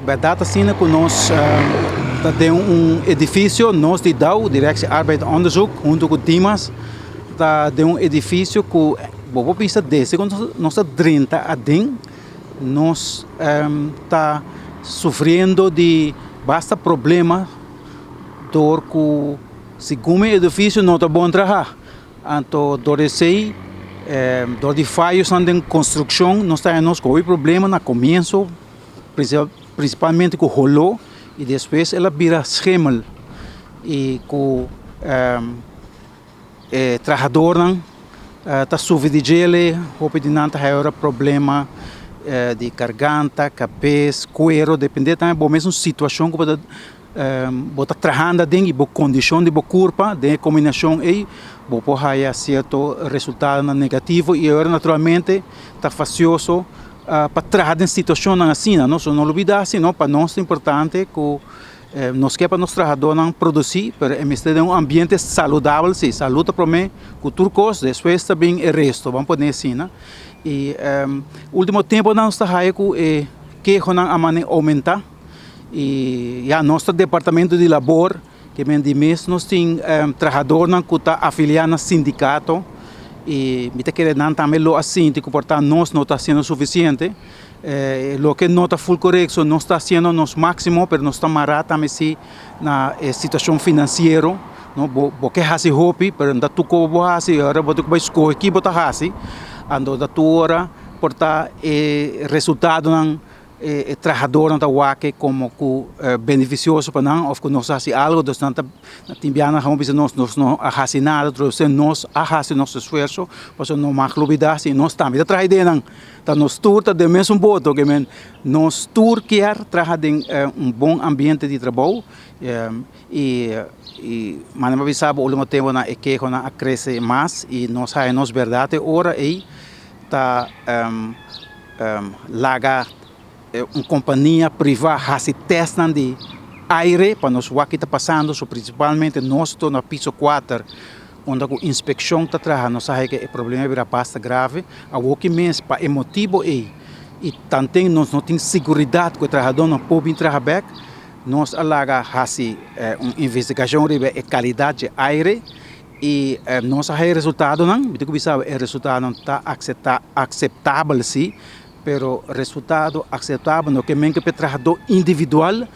verdade assim que nós tem edifício, nós de DAO, Directie Arbeid en Onderzoek, junto com Dimas, tem edifício que, vou pensar desse, quando nós 30 a den, nós está sofrendo de basta problema, dor que segundo edifício não está bom trabalhar, então dor esse dor de falhos na construção, nós temos problema no começo, principalmente com o rolo, e depois ela vira schemel e com trabalhador está subdividido, houve de não ter problema de garganta, cabeça, cuero, depende também da mesma situação que você está trabalhando dentro da condição de corpo, de combinação aí, você pode ter certo resultado negativo e agora naturalmente está facioso para trabalhar em situação assim, não se não olvidar, não para nós é importante que nós que para nós trabalhadores produzir, mas em vez de ambiente saudável, sim, saúde para mim, com tudo coisa, depois também o resto, vamos poder assim, né? E último tempo nós trabalhamos com que a maneira aumentar e já nosso departamento de labor que vem de mês nós temos trabalhadores que estão afiliados ao sindicato e me querendo também lo assim que portanto nós não está sendo suficiente lo que não está full correto não está sendo nosso máximo mas nós estamos amarrados também se na situação financeira não porque hasi hopi pero da tu ko bo hasi ora boto ko escolher que botar hasi ando da tu hora portar resultado ng trabalhador não está como beneficioso para não ou que nós fazemos algo dos não timbiana vamos nós não fazemos nada trouxe nós fazemos nosso esforço para não mais olvidar se nós também trabalhamos dentro da nós tour tá de mesmo boto que nós tour quer trabalhar em bom ambiente de trabalho e mas não sabe o último tempo na que a crescer mais e nós sabemos verdade hora aí tá laga uma companhia privada se testam de aire para nós o que está passando, principalmente nós estamos no piso 4, onde a inspeção está trabalhando, nós sabemos que o problema é bastante grave, o que mesmo para emotivo e também nós não temos segurança que o trabalhador não pode trabalhar, nós alaga uma investigação sobre a qualidade de aire e nós sabemos o resultado não, o resultado não está aceitável sim, pero resultado aceitável no que menque para trabalhador individual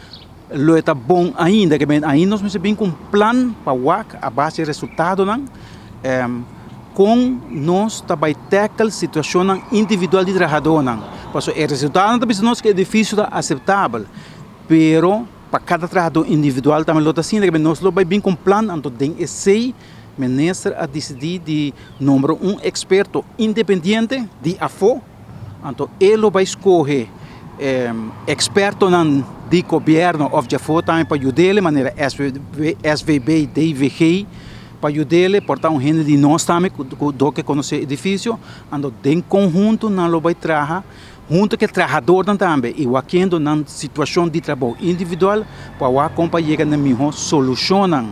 lo está bom ainda que ainda nós recebemos um plano para o a base de resultado não com nós também tackle situação individual de trabalhador não porque o resultado também nós que é difícil de aceitável pero para cada trabalhador individual também lo está assim que nós lo vai bem com plano então tem esse ministro a decidir de número experto independente de AFO. Então, ele vai escolher experto de governo ou de fora também para ajudar de maneira SVB, DVG, para ajudar, portanto, gente de nós também, que conhece o edifício, então, em conjunto, não vai trabalhar, junto com o trabalhador também, e aqui na situação de trabalho individual, para a companhia chegar na melhor solução,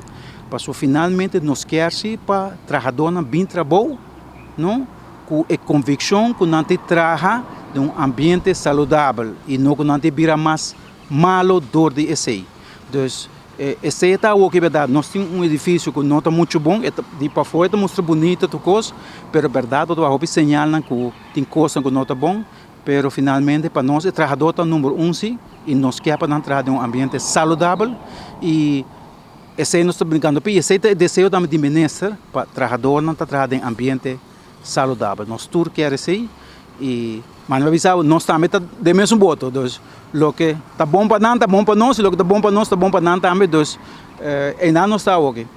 para finalmente nós queremos para o trabalhador bem trabalho, não? Com a convicção que não te traga de ambiente saudável e não que não te vira mais malo dor de esse. Então, esse é o que é verdade. Nós temos edifício que não está muito bom, de para fora está muito bonito, mas a verdade é que señal que tem coisas que não está bom, mas finalmente para nós o trabalhador está número 1 sim, e nós queremos entrar em ambiente saudável e esse nós estamos brincando, e esse é o desejo também de ministro para o trabalhador não trabalhar em ambiente saudável. Nós todos queremos isso e mas nós também está de mesmo boto. Então, o que está bom para nós, está bom para nós, e o que está bom para nós, está bom para nós também. Então, ainda não está ok.